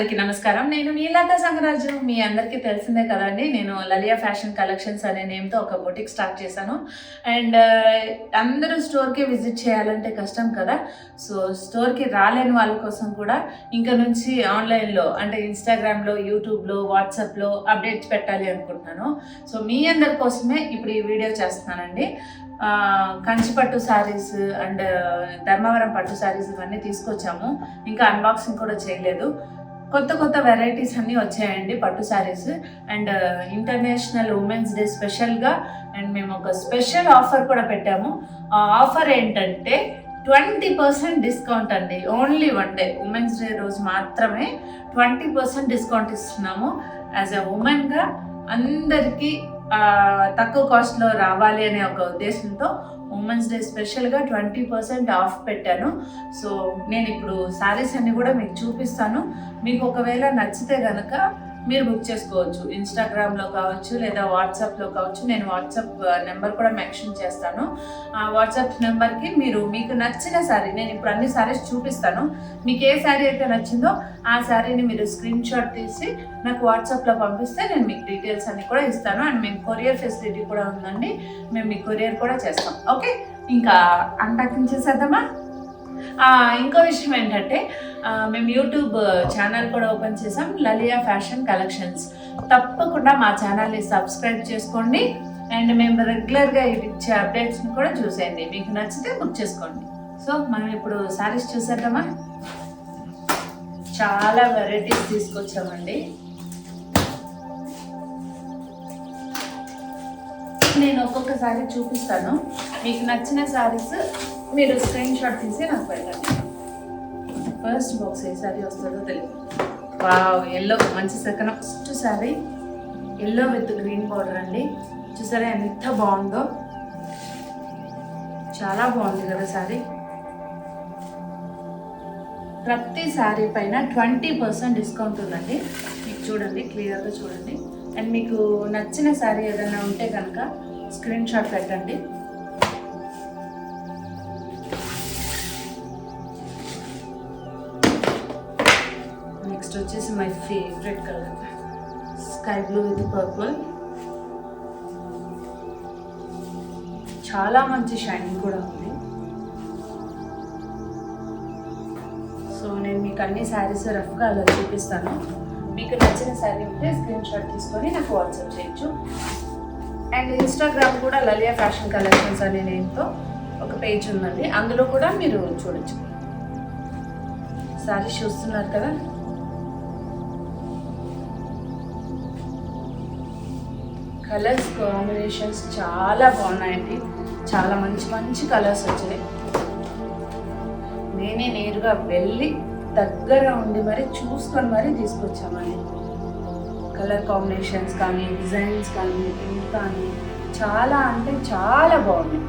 అందరికీ నమస్కారం. నేను మీ లతా సంగరాజు. మీ అందరికీ తెలిసిందే కదండి, నేను లలియా ఫ్యాషన్ కలెక్షన్స్ అనే నేమ్తో ఒక బొటిక్ స్టార్ట్ చేశాను. అండ్ అందరూ స్టోర్కి విజిట్ చేయాలంటే కష్టం కదా. సో స్టోర్కి రాలేని వాళ్ళ కోసం కూడా ఇంకా నుంచి ఆన్లైన్లో అంటే ఇన్స్టాగ్రామ్లో, యూట్యూబ్లో, వాట్సాప్లో అప్డేట్స్ పెట్టాలి అనుకుంటున్నాను. సో మీ అందరి కోసమే ఇప్పుడు ఈ వీడియో చేస్తున్నానండి. కంచి పట్టు శారీస్ అండ్ ధర్మవరం పట్టు శారీస్ ఇవన్నీ తీసుకొచ్చాము. ఇంకా అన్బాక్సింగ్ కూడా చేయలేదు. కొత్త కొత్త వెరైటీస్ అన్నీ వచ్చాయండి పట్టు saris. And international women's day స్పెషల్గా అండ్ మేము ఒక స్పెషల్ ఆఫర్ కూడా పెట్టాము. ఆ ఆఫర్ ఏంటంటే 20% డిస్కౌంట్ అండి. Only one day women's day రోజు మాత్రమే 20% డిస్కౌంట్ ఇస్తున్నాము. యాజ్ ఎ ఉమెన్గా అందరికీ తక్కువ కాస్ట్లో రావాలి అనే ఒక ఉద్దేశంతో ఉమెన్స్ డే స్పెషల్గా 20% ఆఫ్ పెట్టాను. సో నేను ఇప్పుడు శారీస్ అన్ని కూడా మీకు చూపిస్తాను. మీకు ఒకవేళ నచ్చితే కనుక మీరు బుక్ చేసుకోవచ్చు. ఇన్స్టాగ్రామ్లో కావచ్చు లేదా వాట్సాప్లో కావచ్చు. నేను వాట్సాప్ నెంబర్ కూడా మెన్షన్ చేస్తాను. ఆ వాట్సాప్ నెంబర్కి మీకు నచ్చిన శారీ, నేను ఇప్పుడు అన్ని శారీస్ చూపిస్తాను. మీకు ఏ శారీ అయితే నచ్చిందో ఆ శారీని మీరు స్క్రీన్ షాట్ తీసి నాకు వాట్సాప్లో పంపిస్తే నేను మీకు డీటెయిల్స్ అన్ని కూడా ఇస్తాను. అండ్ మేము కొరియర్ ఫెసిలిటీ కూడా ఉందండి. మేము మీకు కొరియర్ కూడా చేస్తాం. ఓకే, ఇంకా అన్పాకింగ్ చేసేద్దామా? ఇంకో విషయం ఏంటంటే మేము యూట్యూబ్ ఛానల్ కూడా ఓపెన్ చేసాం, లలియా ఫ్యాషన్ కలెక్షన్స్. తప్పకుండా మా ఛానల్ని సబ్స్క్రైబ్ చేసుకోండి. అండ్ మేము రెగ్యులర్గా ఇచ్చే అప్డేట్స్ని కూడా చూసేయండి. మీకు నచ్చితే బుక్ చేసుకోండి. సో మనం ఇప్పుడు శారీస్ చూసేద్దామా? చాలా వెరైటీస్ తీసుకొచ్చామండి. నేను ఒక్కొక్క శారీ చూపిస్తాను. మీకు నచ్చిన శారీస్ మీరు స్క్రీన్ షాట్ తీసి నాకు పెట్టండి. ఫస్ట్ బాక్స్ ఏ శారీ వస్తుందో తెలియదు. వావ్, ఎల్లో మంచి second first sari yellow with green border అండి. చూసారా ఎంత బాగుందో, చాలా బాగుంది కదా శారీ. ప్రతి శారీ పైన 20% డిస్కౌంట్ ఉందండి. మీకు చూడండి, క్లియర్గా చూడండి. అండ్ మీకు నచ్చిన శారీ ఏదైనా ఉంటే కనుక స్క్రీన్ షాట్ పెట్టండి. నెక్స్ట్ వచ్చేసి my favourite colour sky blue with purple. చాలా మంచి షైనింగ్ కూడా ఉంది. సో నేను మీకు అన్ని శారీస్ రఫ్గా అలా చూపిస్తాను. మీకు నచ్చిన శారీ ఉంటే స్క్రీన్ షాట్ తీసుకొని నాకు వాట్సాప్ చేయొచ్చు. అండ్ ఇన్స్టాగ్రామ్ కూడా లలియా ఫ్యాషన్ కలెక్షన్స్ అనే నేమ్తో ఒక పేజ్ ఉందండి. అందులో కూడా మీరు చూడొచ్చు. శారీస్ చూస్తున్నారు కదా, కలర్స్ కాంబినేషన్స్ చాలా బాగున్నాయండి. చాలా మంచి మంచి కలర్స్ వచ్చాయి. నేనే నేరుగా వెళ్ళి దగ్గర ఉండి మరి చూసుకొని మరీ తీసుకొచ్చామండి. కలర్ కాంబినేషన్స్ కానీ, డిజైన్స్ కానీ, ప్రింట్ కానీ చాలా అంటే చాలా బాగున్నాయి.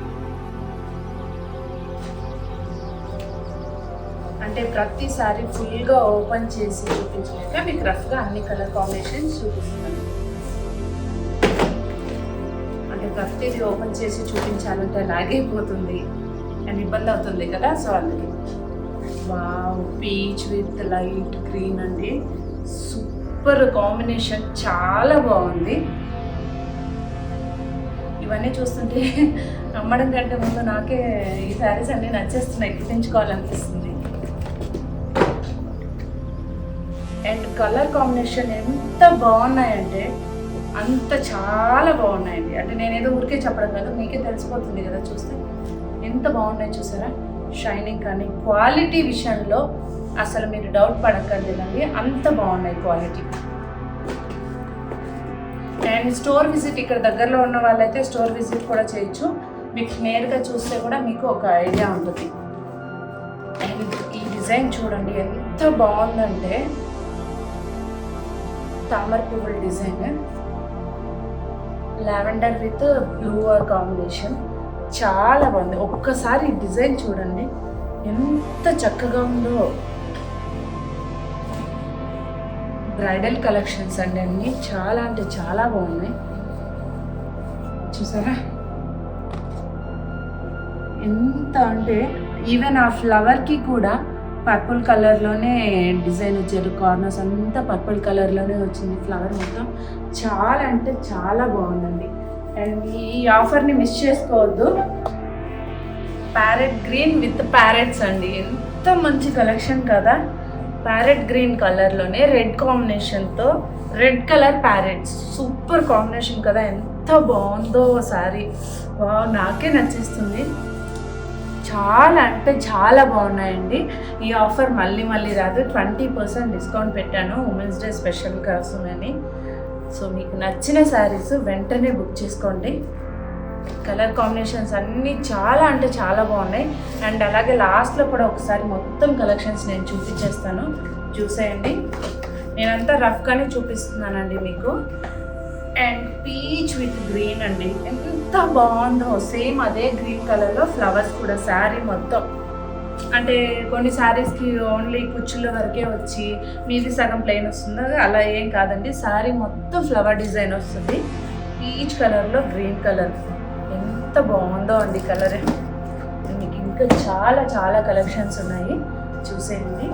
అంటే ప్రతిసారి ఫుల్గా ఓపెన్ చేసి చూపించలేక మీకు రఫ్గా అన్ని కలర్ కాంబినేషన్స్ చూపిస్తున్నాను. అంటే ప్రతిదీ ఓపెన్ చేసి చూపించాలంటే లాగైపోతుంది అండ్ ఇబ్బంది అవుతుంది కదా. సో అందుకే wow, peach with light green అండి. సూపర్ కాంబినేషన్, చాలా బాగుంది. ఇవన్నీ చూస్తుంటే అమ్మడం కంటే ముందు నాకే ఈ శారీస్ అన్నీ నచ్చేస్తున్నాయి, కుట్టించుకోవాలనిపిస్తుంది. అండ్ కలర్ కాంబినేషన్ ఎంత బాగున్నాయంటే అంత చాలా బాగున్నాయండి. అంటే నేనేదో ఊరికే చెప్పడం కాదు, మీకే తెలిసిపోతుంది కదా చూస్తే ఎంత బాగున్నాయి. చూసారా, షైనింగ్ కానీ క్వాలిటీ విషయంలో అసలు మీరు డౌట్ పడక్కర్లేదండి, అంత బాగున్నాయి క్వాలిటీ. అండ్ స్టోర్ విజిట్ ఇక్కడ దగ్గరలో ఉన్న వాళ్ళైతే స్టోర్ విజిట్ కూడా చేయొచ్చు. మీకు నేరుగా చూస్తే కూడా మీకు ఒక ఐడియా ఉంటుంది. అండ్ ఈ డిజైన్ చూడండి ఎంత బాగుందంటే, తామర పువ్వుల design, lavender with blue combination, చాలా బాగుంది. ఒక్కసారి ఈ డిజైన్ చూడండి ఎంత చక్కగా ఉందో. బ్రైడల్ కలెక్షన్స్ అండి అన్నీ చాలా అంటే చాలా బాగున్నాయి. చూసారా ఎంత అంటే ఈవెన్ ఆ ఫ్లవర్కి కూడా పర్పుల్ కలర్లోనే డిజైన్ వచ్చారు. కార్నర్స్ అంతా పర్పుల్ కలర్లోనే వచ్చింది. ఫ్లవర్ మొత్తం చాలా అంటే చాలా బాగుందండి. అండ్ ఈ ఆఫర్ని మిస్ చేసుకోవద్దు. ప్యారెట్ గ్రీన్ విత్ ప్యారెట్స్ అండి. ఎంత మంచి కలెక్షన్ కదా. ప్యారెట్ గ్రీన్ కలర్లోనే రెడ్ కాంబినేషన్తో red colour parrots, super combination కదా. ఎంత బాగుందో శారీ, నాకే నచ్చేస్తుంది. చాలా అంటే చాలా బాగున్నాయండి. ఈ ఆఫర్ మళ్ళీ మళ్ళీ రాదు. 20% డిస్కౌంట్ పెట్టాను ఉమెన్స్ డే స్పెషల్ కోసమని. సో మీకు నచ్చిన శారీస్ వెంటనే బుక్ చేసుకోండి. కలర్ కాంబినేషన్స్ అన్నీ చాలా అంటే చాలా బాగున్నాయి. అండ్ అలాగే లాస్ట్లో కూడా ఒకసారి మొత్తం కలెక్షన్స్ నేను చూపించేస్తాను, చూసేయండి. నేనంతా రఫ్గానే చూపిస్తున్నానండి మీకు. అండ్ పీచ్ విత్ గ్రీన్ అండి, ఎంత బాగుందో. సేమ్ అదే గ్రీన్ కలర్లో ఫ్లవర్స్ కూడా శారీ మొత్తం. అంటే కొన్ని శారీస్కి ఓన్లీ కుచ్చుల వరకే వచ్చి మీది సగం ప్లెయిన్ వస్తుందో, అలా ఏం కాదండి. శారీ మొత్తం ఫ్లవర్ డిజైన్ వస్తుంది. పీచ్ కలర్లో గ్రీన్ కలర్ ఎంత బాగుందో అండి కలర్. మీకు ఇంకా చాలా చాలా కలెక్షన్స్ ఉన్నాయి, చూసేయండి.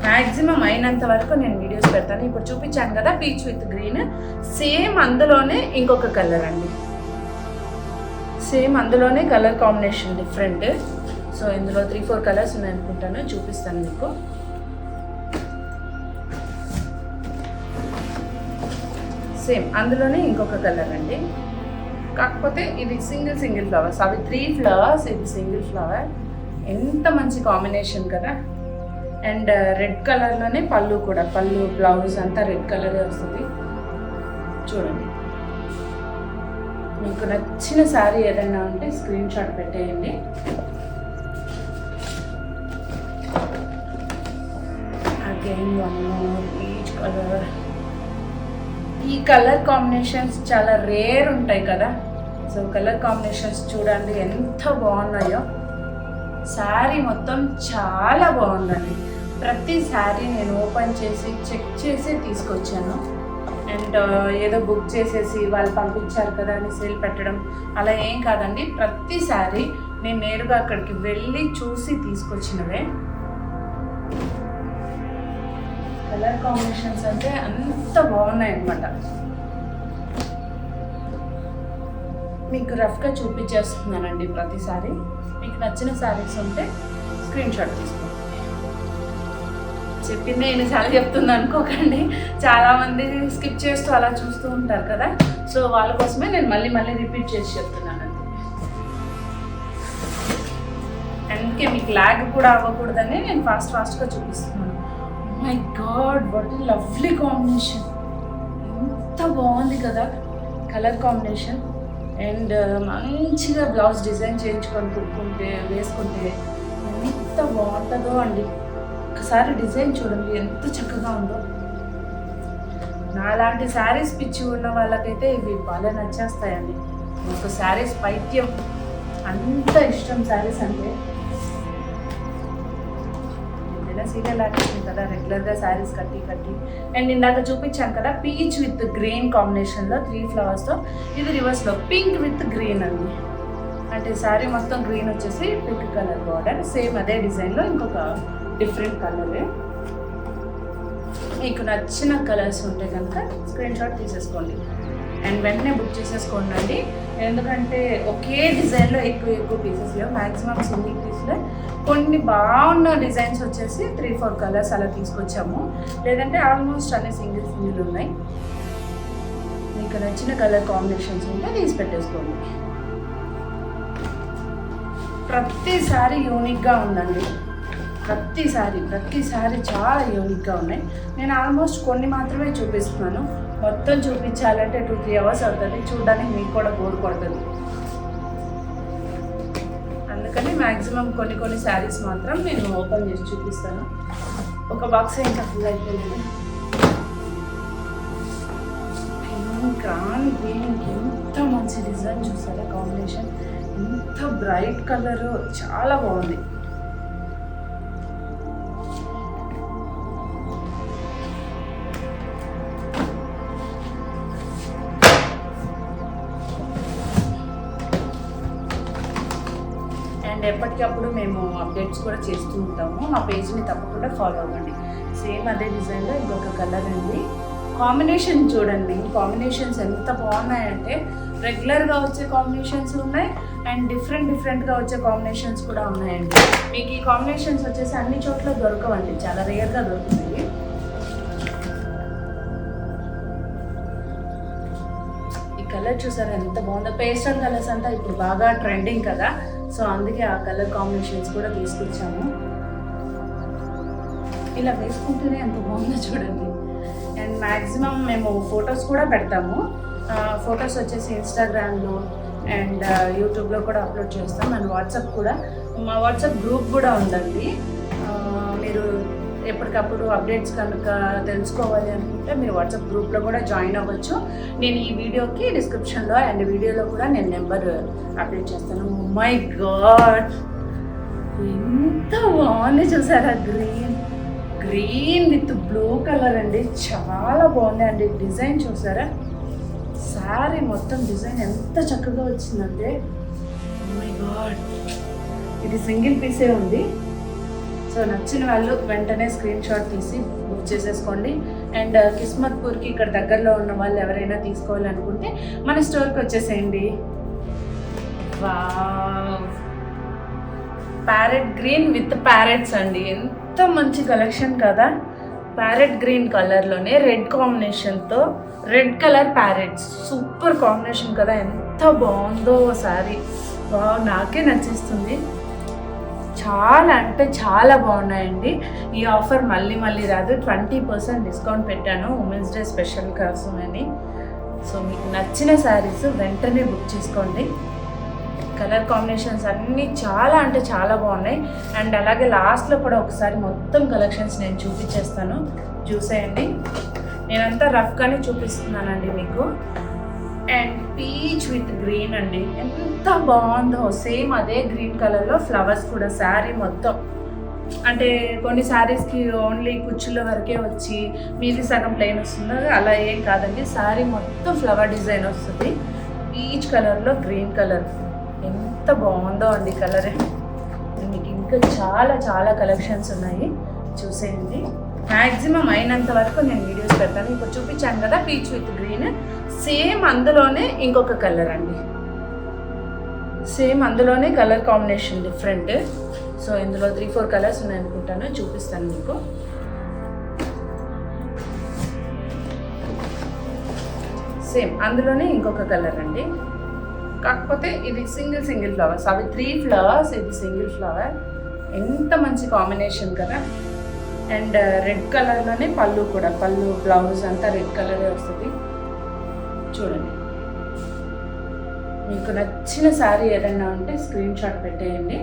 మ్యాక్సిమం అయినంత వరకు నేను వీడియోస్ పెడతాను. ఇప్పుడు చూపించాను కదా పీచ్ విత్ గ్రీన్, సేమ్ అందులోనే ఇంకొక కలర్ అండి. సేమ్ అందులోనే కలర్ కాంబినేషన్ డిఫరెంట్. సో ఇందులో 3-4 కలర్స్ ఉన్నాయనుకుంటాను, చూపిస్తాను మీకు. సేమ్ అందులోనే ఇంకొక కలర్ అండి. కాకపోతే ఇది సింగిల్ ఫ్లవర్స్, అవి 3 ఫ్లవర్స్, ఇది సింగిల్ ఫ్లవర్. ఎంత మంచి కాంబినేషన్ కదా. అండ్ రెడ్ కలర్లోనే పళ్ళు కూడా, పళ్ళు బ్లౌజ్ అంతా రెడ్ కలరే వస్తుంది. చూడండి, మీకు నచ్చిన శారీ ఏదైనా ఉంటే స్క్రీన్ షాట్ పెట్టేయండి. Again one more peach colour. ఈ కలర్ కాంబినేషన్స్ చాలా రేర్ ఉంటాయి కదా. సో కలర్ కాంబినేషన్స్ చూడండి ఎంత బాగున్నాయో. శారీ మొత్తం చాలా బాగుందండి. ప్రతి శారీ నేను ఓపెన్ చేసి చెక్ చేసి తీసుకొచ్చాను. అండ్ ఏదో బుక్ చేసేసి వాళ్ళు పంపించారు కదా అని సేల్ పెట్టడం అలా ఏం కాదండి. ప్రతి శారీ నేను నేరుగా అక్కడికి వెళ్ళి చూసి తీసుకొచ్చినవే. కలర్ కాంబినేషన్స్ అంటే అంత బాగున్నాయి అన్నమాట. మీకు రఫ్గా చూపించేస్తున్నానండి ప్రతిసారి. మీకు నచ్చిన శారీస్ ఉంటే స్క్రీన్ షాట్ తీసుకోండి. చెప్పిందే ఎన్నిసార్లు చెప్తుంది అనుకోకండి, చాలామంది స్కిప్ చేస్తూ అలా చూస్తూ ఉంటారు కదా. సో వాళ్ళ కోసమే నేను మళ్ళీ రిపీట్ చేసి చెప్తున్నాను. అందుకే మీకు ల్యాగ్ కూడా అవ్వకూడదని నేను ఫాస్ట్గా చూపిస్తున్నాను. My god, what a lovely combination. ఎంత బాగుంది కదా కలర్ కాంబినేషన్. అండ్ మంచిగా బ్లౌజ్ డిజైన్ చేయించుకొని కుట్టుకుంటే వేసుకుంటే ఎంత బాగుంటుందో అండి. ఒకసారి డిజైన్ చూడండి ఎంత చక్కగా ఉందో. నాలాంటి శారీస్ పిచ్చి ఉన్న వాళ్ళకైతే ఇవి బాగా నచ్చేస్తాయండి. ఒక శారీస్ పైత్యం, అంత ఇష్టం శారీస్ అంటే. ఏదైనా సీరియల్ ఆర్టిస్ట్ కదా, రెగ్యులర్గా శారీస్ కట్టి. అండ్ ఇందాక చూపించాను కదా పీచ్ విత్ గ్రీన్ కాంబినేషన్లో 3 ఫ్లవర్స్తో. ఇది రివర్స్లో పింక్ విత్ గ్రీన్ అండి. అంటే శారీ మొత్తం గ్రీన్ వచ్చేసి పింక్ కలర్ బార్డర్. సేమ్ అదే డిజైన్లో ఇంకొక డిఫరెంట్ కలరే. మీకు నచ్చిన కలర్స్ ఉంటే కనుక స్క్రీన్ షాట్ తీసేసుకోండి అండ్ వెంటనే బుక్ చేసేసుకోండి అండి. ఎందుకంటే ఒకే డిజైన్లో ఎక్కువ పీసెస్ లేవు, మ్యాక్సిమం సింగిల్ పీస్లో. కొన్ని బాగున్న డిజైన్స్ వచ్చేసి 3-4 కలర్స్ అలా తీసుకొచ్చాము. లేదంటే ఆల్మోస్ట్ అన్ని సింగిల్ ఉన్నాయి. మీకు నచ్చిన కలర్ కాంబినేషన్స్ ఉంటే తీసి పెట్టేసుకోండి. ప్రతిసారి యూనిక్గా ఉందండి. ప్రతిసారి చాలా యూనిక్గా ఉన్నాయి. నేను ఆల్మోస్ట్ కొన్ని మాత్రమే చూపిస్తున్నాను. మొత్తం చూపించాలంటే 2-3 అవర్స్ అవుతుంది. చూడడానికి మీకు కూడా బోర్ కొడుతుంది. అందుకని మ్యాక్సిమం కొన్ని శారీస్ మాత్రం నేను ఓపెన్ చేసి చూపిస్తాను. ఒక బాక్స్ ఇంకా ఫుల్ అయిపోయింది. దీనికి ఎంత మంచి డిజైన్ చూసారా కాంబినేషన్. ఎంత బ్రైట్ కలర్, చాలా బాగుంది. అండ్ ఎప్పటికప్పుడు మేము అప్డేట్స్ కూడా చేస్తూ ఉంటాము. మా పేజ్ని తప్పకుండా ఫాలో అవ్వండి. సేమ్ అదే డిజైన్లో ఇంకొక కలర్ అండి. కాంబినేషన్ చూడండి, కాంబినేషన్స్ ఎంత బాగున్నాయంటే రెగ్యులర్గా వచ్చే కాంబినేషన్స్ ఉన్నాయి అండ్ డిఫరెంట్గా వచ్చే కాంబినేషన్స్ కూడా ఉన్నాయండి. మీకు ఈ కాంబినేషన్స్ వచ్చేసి అన్ని చోట్ల దొరకవండి, చాలా రేర్గా దొరుకుతుంది. ఈ కలర్ చూసారా ఎంత బాగుందో. పేస్టల్ కలర్స్ అంతా ఇప్పుడు బాగా ట్రెండింగ్ కదా, సో అందుకే ఆ కలర్ కాంబినేషన్స్ కూడా తీసుకొచ్చాము. ఇలా వేసుకుంటేనే ఎంత బాగుందో చూడండి. అండ్ మ్యాక్సిమం మేము ఫొటోస్ కూడా పెడతాము. ఫొటోస్ వచ్చేసి ఇన్స్టాగ్రామ్లో అండ్ యూట్యూబ్లో కూడా అప్లోడ్ చేస్తాం. అండ్ వాట్సాప్ కూడా, మా వాట్సాప్ గ్రూప్ కూడా ఉందండి. మీరు ఎప్పటికప్పుడు అప్డేట్స్ కనుక తెలుసుకోవాలి అనుకుంటే మీరు వాట్సాప్ గ్రూప్లో కూడా జాయిన్ అవ్వచ్చు. నేను ఈ వీడియోకి డిస్క్రిప్షన్లో అండ్ వీడియోలో కూడా నేను నెంబర్ అప్డేట్ చేస్తాను. మై గాడ్ ఎంత బాగుంది చూసారా, గ్రీన్ విత్ బ్లూ కలర్ అండి, చాలా బాగుంది అండి. డిజైన్ చూసారా, శారీ మొత్తం డిజైన్ ఎంత చక్కగా వచ్చిందంటే మై గాడ్. ఇది సింగిల్ పీసే ఉంది. సో నచ్చిన వాళ్ళు వెంటనే స్క్రీన్ షాట్ తీసి బుక్ చేసేసుకోండి. అండ్ కిస్మత్పూర్కి ఇక్కడ దగ్గరలో ఉన్న వాళ్ళు ఎవరైనా తీసుకోవాలనుకుంటే మన స్టోర్కి వచ్చేసేయండి. Wow, parrot green with parrots అండి, ఎంత మంచి కలెక్షన్ కదా. ప్యారెట్ గ్రీన్ కలర్లోనే రెడ్ కాంబినేషన్తో red colour parrots, super combination కదా, ఎంత బాగుందో శారీ. వావ్, నాకే నచ్చేస్తుంది. చాలా అంటే చాలా బాగున్నాయండి. ఈ ఆఫర్ మళ్ళీ రాదు. 20% డిస్కౌంట్ పెట్టాను ఉమెన్స్ డే స్పెషల్ కోసమని. సో మీకు నచ్చిన శారీస్ వెంటనే బుక్ చేసుకోండి. కలర్ కాంబినేషన్స్ అన్నీ చాలా అంటే చాలా బాగున్నాయి. అండ్ అలాగే లాస్ట్లో కూడా ఒకసారి మొత్తం కలెక్షన్స్ నేను చూపించేస్తాను, చూసేయండి. నేనంతా రఫ్గానే చూపిస్తున్నానండి మీకు. అండ్ పీచ్ విత్ గ్రీన్ అండి, ఎంత బాగుందో. సేమ్ అదే గ్రీన్ కలర్లో ఫ్లవర్స్ కూడా శారీ మొత్తం. అంటే కొన్ని శారీస్కి ఓన్లీ కుచ్చుల వరకే వచ్చి మీది సగం ప్లెయిన్ వస్తుంది, అలా ఏం కాదండి. శారీ మొత్తం ఫ్లవర్ డిజైన్ వస్తుంది. పీచ్ కలర్లో గ్రీన్ కలర్ ఎంత బాగుందో అండి కలర్. మీకు ఇంకా చాలా చాలా కలెక్షన్స్ ఉన్నాయి, చూసేయండి. మ్యాక్సిమం అయినంత వరకు నేను వీడియోస్ పెడతాను. ఇప్పుడు చూపించాను కదా పీచ్ విత్ గ్రీన్, సేమ్ అందులోనే ఇంకొక కలర్ అండి. సేమ్ అందులోనే కలర్ కాంబినేషన్ డిఫరెంట్. సో ఇందులో 3-4 కలర్స్ ఉన్నాయి అనుకుంటాను, చూపిస్తాను మీకు. సేమ్ అందులోనే ఇంకొక కలర్ అండి, కాకపోతే ఇది సింగిల్ ఫ్లవర్స్. అవి 3 ఫ్లవర్స్, ఇది సింగిల్ ఫ్లవర్. ఎంత మంచి కాంబినేషన్ కదా. అండ్ రెడ్ కలర్లోనే పళ్ళు కూడా, పళ్ళు బ్లౌజ్ అంతా రెడ్ కలరే వస్తుంది. చూడండి, మీకు నచ్చిన శారీ ఏదైనా ఉంటే స్క్రీన్ షాట్ పెట్టేయండి.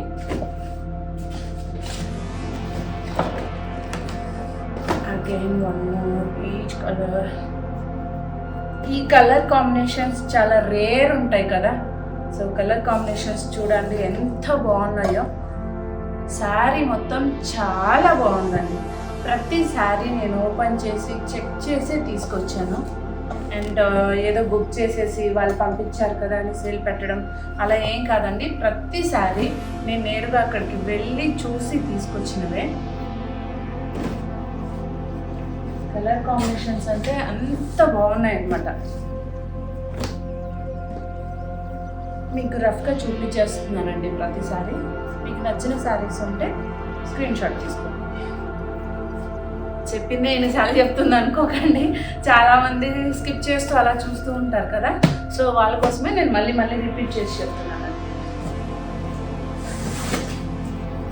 Again one more peach colour. ఈ కలర్ కాంబినేషన్స్ చాలా రేర్ ఉంటాయి కదా. సో కలర్ కాంబినేషన్స్ చూడండి ఎంత బాగున్నాయో. శారీ మొత్తం చాలా బాగుందండి. ప్రతి శారీ నేను ఓపెన్ చేసి చెక్ చేసి తీసుకొచ్చాను. అండ్ ఏదో బుక్ చేసేసి వాళ్ళు పంపించారు కదా అని సేల్ పెట్టడం అలా ఏం కాదండి. ప్రతి శారీ నేను నేరుగా అక్కడికి వెళ్ళి చూసి తీసుకొచ్చినవే. కలర్ కాంబినేషన్స్ అంటే అంత బాగున్నాయి అన్నమాట. మీకు రఫ్గా చూపించేస్తున్నానండి ప్రతిసారి. మీకు నచ్చిన శారీస్ ఉంటే స్క్రీన్ షాట్ తీసుకోండి. చెప్పిందే ఎన్నిసార్లు చెప్తుంది అనుకోకండి, చాలామంది స్కిప్ చేస్తూ అలా చూస్తూ ఉంటారు కదా. సో వాళ్ళ కోసమే నేను మళ్ళీ రిపీట్ చేసి చెప్తున్నాను.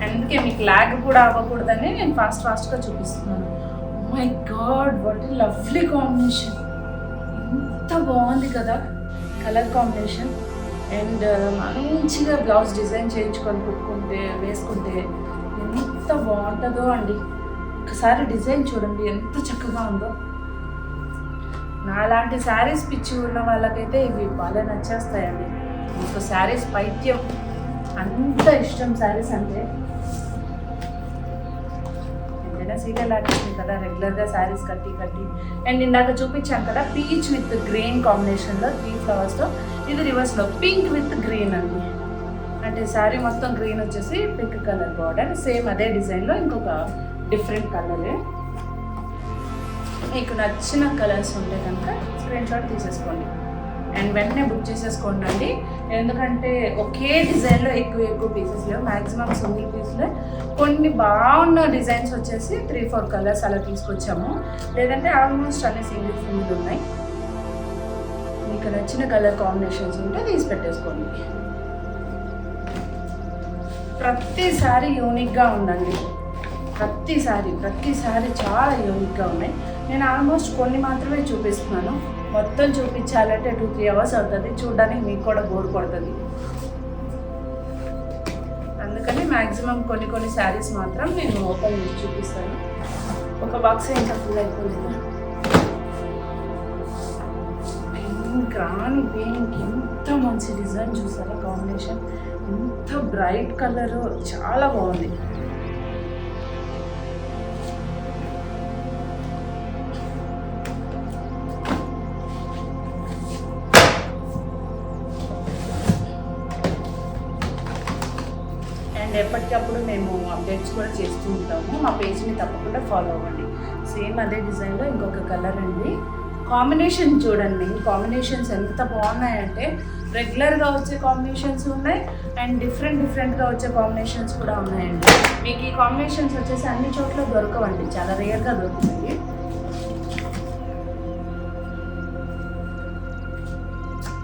అందుకే మీకు ల్యాగ్ కూడా అవ్వకూడదని నేను ఫాస్ట్గా చూపిస్తున్నాను. My god, what a lovely combination. ఎంత బాగుంది కదా కలర్ కాంబినేషన్. అండ్ మంచిగా బ్లౌజ్ డిజైన్ చేయించుకొని కుట్టుకుంటే వేసుకుంటే ఎంత బాగుంటుందో అండి. ఒకసారి డిజైన్ చూడండి ఎంత చక్కగా ఉందో. నాలాంటి శారీస్ పిచ్చి ఉన్న వాళ్ళకైతే ఇవి బాగా నచ్చేస్తాయండి. మీకు శారీస్ పైత్యం, అంత ఇష్టం శారీస్ అంటే. ఎంతైనా సీరియల్ ఆర్టిస్ట్ కదా, రెగ్యులర్గా శారీస్ కట్టి. అండ్ ఇందాక చూపించాను కదా పీచ్ విత్ గ్రీన్ కాంబినేషన్లో 3 ఫ్లవర్స్తో. ఇది రివర్స్లో పింక్ విత్ గ్రీన్ అండి. అంటే శారీ మొత్తం గ్రీన్ వచ్చేసి పింక్ కలర్ బార్డర్, సేమ్ అదే డిజైన్లో ఇంకొక డిఫరెంట్ కలరే. మీకు నచ్చిన కలర్స్ ఉంటే కనుక స్క్రీన్ షాట్ తీసేసుకోండి అండ్ వెంటనే బుక్ చేసేసుకోండి అండి. ఎందుకంటే ఒకే డిజైన్లో ఎక్కువ పీసెస్ లేవు, మ్యాక్సిమం సింగిల్ పీస్లో. కొన్ని బాగున్న డిజైన్స్ వచ్చేసి 3-4 కలర్స్ అలా తీసుకొచ్చాము, లేదంటే ఆల్మోస్ట్ అన్ని సింగిల్ ఉన్నాయి. మీకు నచ్చిన కలర్ కాంబినేషన్స్ ఉంటే తీసి పెట్టేసుకోండి. ప్రతిసారి యూనిక్గా ఉందండి, ప్రతిసారి చాలా యూనిక్గా ఉన్నాయి. నేను ఆల్మోస్ట్ కొన్ని మాత్రమే చూపిస్తున్నాను, మొత్తం చూపించాలంటే 2-3 అవర్స్ అవుతుంది, చూడడానికి మీకు కూడా బోర్ కొడుతుంది. అందుకని మ్యాక్సిమం కొన్ని శారీస్ మాత్రం నేను ఓపెన్ చేసి చూపిస్తాను. ఒక బాక్స్ ఇంకా ఫుల్ అయిపోలేదు. పింక్ ఎంత మంచి డిజైన్ చూసారా, కాంబినేషన్ ఎంత బ్రైట్ కలర్, చాలా బాగుంది. అండ్ ఎప్పటికప్పుడు మేము అప్డేట్స్ కూడా చేస్తూ ఉంటాము, మా పేజ్ని తప్పకుండా ఫాలో అవ్వండి. సేమ్ అదే డిజైన్లో ఇంకొక కలర్ అండి. కాంబినేషన్ చూడండి, కాంబినేషన్స్ ఎంత బాగున్నాయంటే రెగ్యులర్గా వచ్చే కాంబినేషన్స్ ఉన్నాయి అండ్ డిఫరెంట్గా వచ్చే కాంబినేషన్స్ కూడా ఉన్నాయండి. మీకు ఈ కాంబినేషన్స్ వచ్చేసి అన్ని చోట్ల దొరకవండి, చాలా రేర్గా దొరుకుతాయి.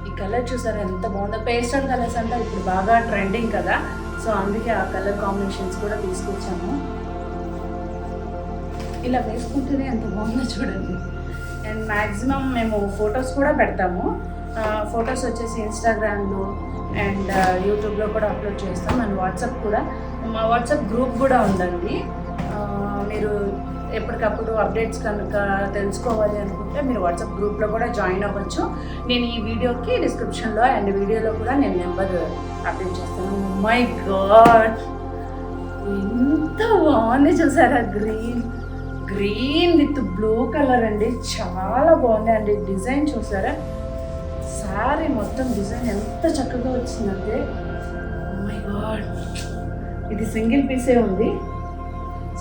ఈ కలర్ చూసారా ఎంత బాగుందో, పేస్టల్ కలర్స్ అంటే ఇప్పుడు బాగా ట్రెండింగ్ కదా, సో అందుకే ఆ కలర్ కాంబినేషన్స్ కూడా తీసుకొచ్చాము. ఇలా వేసుకుంటేనే ఎంత బాగుందో చూడండి. అండ్ మ్యాక్సిమం మేము ఫొటోస్ కూడా పెడతాము, ఫొటోస్ వచ్చేసి ఇన్స్టాగ్రామ్లో అండ్ యూట్యూబ్లో కూడా అప్లోడ్ చేస్తాం. అండ్ వాట్సాప్ కూడా, మా వాట్సాప్ గ్రూప్ కూడా ఉందండి. మీరు ఎప్పటికప్పుడు అప్డేట్స్ కనుక తెలుసుకోవాలి అనుకుంటే మీరు వాట్సాప్ గ్రూప్లో కూడా జాయిన్ అవ్వచ్చు. నేను ఈ వీడియోకి డిస్క్రిప్షన్లో అండ్ వీడియోలో కూడా నేను నెంబర్ అప్డేట్ చేస్తాను. మై గాడ్ ఎంత బాగుంది చూసారా, గ్రీన్ విత్ బ్లూ కలర్ అండి, చాలా బాగుంది అండి. డిజైన్ చూసారా, శారీ మొత్తం డిజైన్ ఎంత చక్కగా వచ్చిందంటే, మై గాడ్. ఇది సింగిల్ పీసే ఉంది,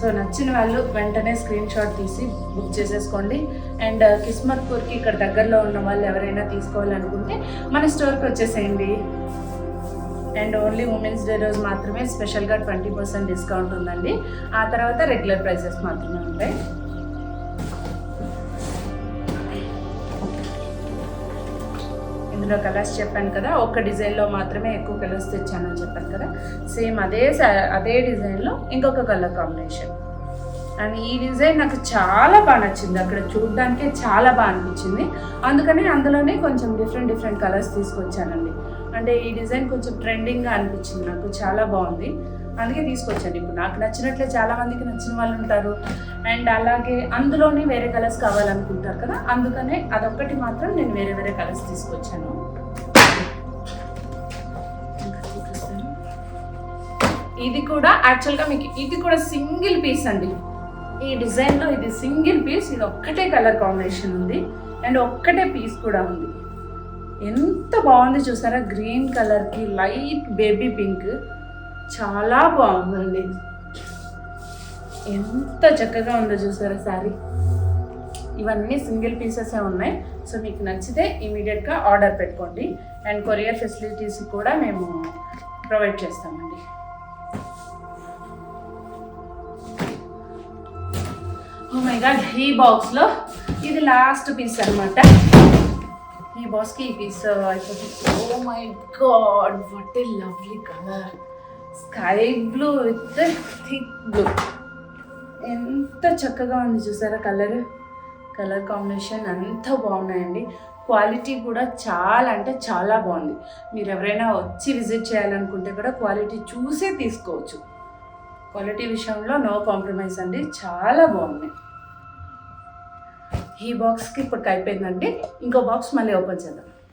సో నచ్చిన వాళ్ళు వెంటనే స్క్రీన్ షాట్ తీసి బుక్ చేసేసుకోండి. అండ్ కిస్మత్పూర్కి ఇక్కడ దగ్గరలో ఉన్న వాళ్ళు ఎవరైనా తీసుకోవాలనుకుంటే మన స్టోర్కి వచ్చేసేయండి. అండ్ ఓన్లీ ఉమెన్స్ డే రోజు మాత్రమే స్పెషల్గా 20% డిస్కౌంట్ ఉందండి, ఆ తర్వాత రెగ్యులర్ ప్రైసెస్ మాత్రమే ఉంటాయి. ఇందులో కలర్స్ చెప్పాను కదా, ఒక్క డిజైన్లో మాత్రమే ఎక్కువ కలర్స్ తెచ్చానని చెప్పాను కదా, సేమ్ అదే డిజైన్లో ఇంకొక కలర్ కాంబినేషన్. అండ్ ఈ డిజైన్ నాకు చాలా బాగా నచ్చింది, అక్కడ చూడడానికే చాలా బాగా అనిపించింది, అందుకని అందులోనే కొంచెం డిఫరెంట్ కలర్స్ తీసుకొచ్చానండి. అంటే ఈ డిజైన్ కొంచెం ట్రెండింగ్గా అనిపించింది నాకు, చాలా బాగుంది, అందుకే తీసుకొచ్చాను. ఇప్పుడు నాకు నచ్చినట్లే చాలామందికి నచ్చిన వాళ్ళు ఉంటారు, అండ్ అలాగే అందులోనే వేరే కలర్స్ కావాలనుకుంటారు కదా, అందుకనే అదొక్కటి మాత్రం నేను వేరే కలర్స్ తీసుకొచ్చాను. ఇది కూడా యాక్చువల్గా మీకు ఇది కూడా సింగిల్ పీస్ అండి. ఈ డిజైన్లో ఇది సింగిల్ పీస్, ఇది ఒక్కటే కలర్ కాంబినేషన్ ఉంది అండ్ ఒక్కటే పీస్ కూడా ఉంది. ఎంత బాగుంది చూసారా, గ్రీన్ కలర్కి లైట్ బేబీ పింక్, చాలా బాగుందండి. ఎంత చక్కగా ఉందో చూసారా శారీ. ఇవన్నీ సింగిల్ పీసెసే ఉన్నాయి, సో మీకు నచ్చితే ఇమీడియట్గా ఆర్డర్ పెట్టుకోండి. అండ్ కొరియర్ ఫెసిలిటీస్ కూడా మేము ప్రొవైడ్ చేస్తామండి. ఓ మై గాడ్, ఈ బాక్స్లో ఇది లాస్ట్ పీస్ అనమాట. ఈ బాక్స్కి ఈ పీస్ అయిపోతుంది. Oh my god, what a lovely colour, sky blue with thick blue. ఎంత చక్కగా ఉంది చూసారా, కలర్ కాంబినేషన్ అంత బాగున్నాయండి. క్వాలిటీ కూడా చాలా అంటే చాలా బాగుంది. మీరు ఎవరైనా వచ్చి విజిట్ చేయాలనుకుంటే కూడా క్వాలిటీ చూసే తీసుకోవచ్చు. క్వాలిటీ విషయంలో నో కాంప్రమైజ్ అండి, చాలా బాగుంది. ఈ బాక్స్కి ఇప్పటికి అయిపోయిందండి, ఇంకో బాక్స్ మళ్ళీ ఓపెన్ చేద్దాం.